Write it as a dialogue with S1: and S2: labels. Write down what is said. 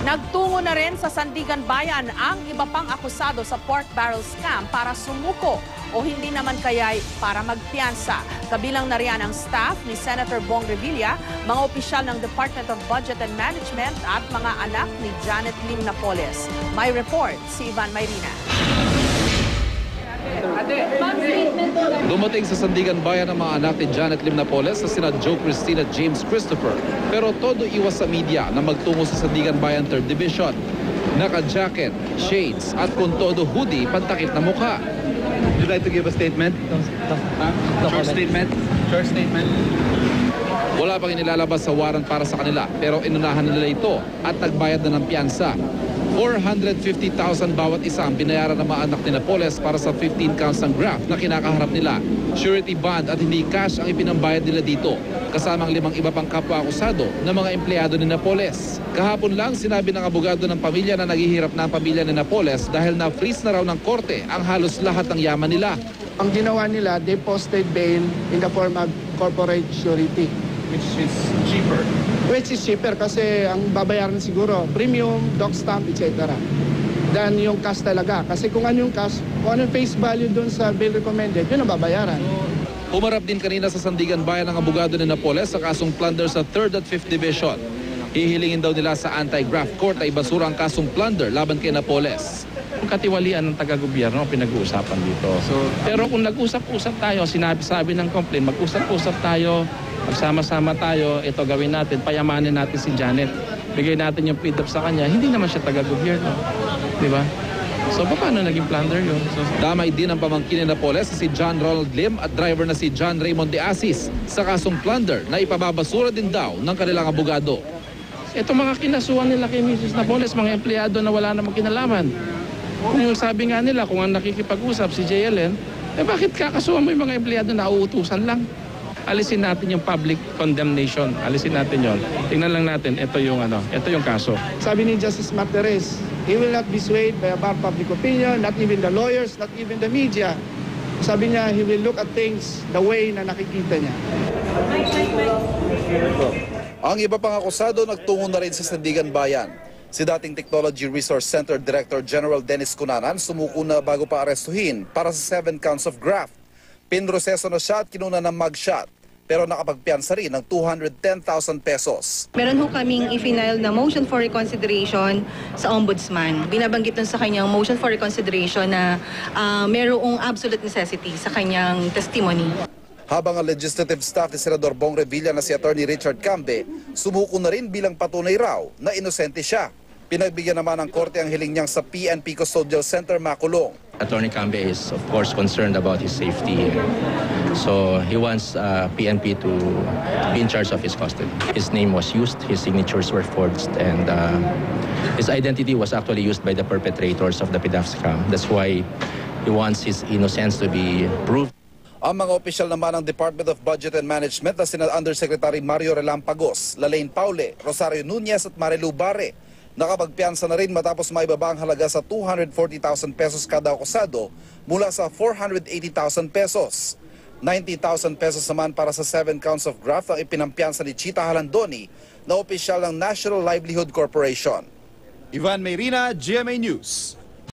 S1: Nagtungo na rin sa Sandigan Bayan ang iba pang akusado sa pork barrel scam para sumuko o hindi naman kaya'y para magpiyansa. Kabilang na riyan ang staff ni Senator Bong Revilla, mga opisyal ng Department of Budget and Management at mga anak ni Janet Lim Napoles. May report si Ivan Mayrina.
S2: Dumating sa Sandigan Bayan ang mga anak ni Janet Lim Napoles na sina Joe Cristina at James Christopher. Pero todo iwas sa media na magtungo sa Sandigan Bayan 3rd Division. Naka-jacket, shades at kung todo hoodie, pantakip na mukha.
S3: Would you like to give a statement? Short statement? Short statement.
S2: Wala pang inilalabas sa warrant para sa kanila pero inunahan nila ito at nagbayad na ng piyansa. 450,000 bawat isa ang binayaran ng mga anak ni Napoles para sa 15 counts ng graft na kinakaharap nila. Surety bond at hindi cash ang ipinambayad nila dito. Kasamang 5 iba pang kapwa-akusado na mga empleyado ni Napoles. Kahapon lang sinabi ng abogado ng pamilya na naghihirap na ang pamilya ni Napoles dahil na-freeze na raw ng korte ang halos lahat ng yaman nila.
S4: Ang ginawa nila, they posted bail in the form of corporate surety.
S3: Which is cheaper.
S4: Which is cheaper kasi ang babayaran siguro, premium, doc stamp, etc. Than yung cash talaga. Kasi kung ano yung cash, kung ano yung face value doon sa bail recommended, yun ang babayaran.
S2: Humarap din kanina sa Sandigan Bayan ang abogado ni Napoles sa kasong plunder sa 3rd at 5th Division. Hihilingin daw nila sa anti-graft court na ibasura ang kasong plunder laban kay Napoles.
S5: Kung katiwalian ng taga-gobyerno pinag-uusapan dito. Pero kung nag-usap-usap tayo, sinabi-sabi ng complaint, mag-usap-usap tayo, magsama-sama tayo, ito gawin natin, payamanin natin si Janet. Bigay natin yung feed-up sa kanya, hindi naman siya taga-gobyerno. Di ba? So, paano naging plunder yun?
S2: Damay din ang pamangkin ni Napoles si John Ronald Lim at driver na si John Raymond De Asis sa kasong plunder na ipababasura din daw ng kanilang abogado.
S5: Ito mga kinasuhan nila kay Mrs. Napoles, mga empleyado na wala namang kinalaman. Kung sabi nga nila, kung ang nakikipag-usap si JLN, bakit kakasuhan mo yung mga empleyado na uutusan lang? Alisin natin yung public condemnation. Alisin natin yon. Tingnan lang natin, ito yung kaso.
S4: Sabi ni Justice Martirez, he will not be swayed by about public opinion, not even the lawyers, not even the media. Sabi niya, he will look at things the way na nakikita niya.
S2: Ang iba pang akusado nagtungo na rin sa Sandigan Bayan. Si dating Technology Resource Center Director General Dennis Cunanan sumuko na bago pa arestuhin para sa 7 counts of graft. Pinroseso na siya at kinuna ng mugshot, pero nakapagpiyansa rin ng 210,000 pesos.
S6: Meron ho kaming i-final na motion for reconsideration sa Ombudsman. Binabanggit nun sa kanyang motion for reconsideration na merong absolute necessity sa kanyang testimony.
S2: Habang ang legislative staff ni Senador Bong Revilla na si Attorney Richard Cambe, sumuko na rin bilang patunay raw na inosente siya. Pinagbigyan naman ng korte ang hiling niyang sa PNP Custodial Center makulong.
S5: Attorney Cambe is of course concerned about his safety here. So he wants PNP to be in charge of his custody. His name was used, his signatures were forged, and his identity was actually used by the perpetrators of the PDAF scam. That's why he wants his innocence to be proved.
S2: Ang mga opisyal naman ng Department of Budget and Management na sina Undersecretary Mario Relampagos, Lalaine Paule, Rosario Nunez at Marilu Bare, nakapagpiyansa na rin matapos maibaba ang halaga sa 240,000 pesos kada akusado mula sa 480,000 pesos. 90,000 pesos naman para sa 7 counts of graft ang ipinampiyansa ni Chita Halandoni na opisyal ng National Livelihood Corporation.
S3: Ivan Mayrina, GMA News.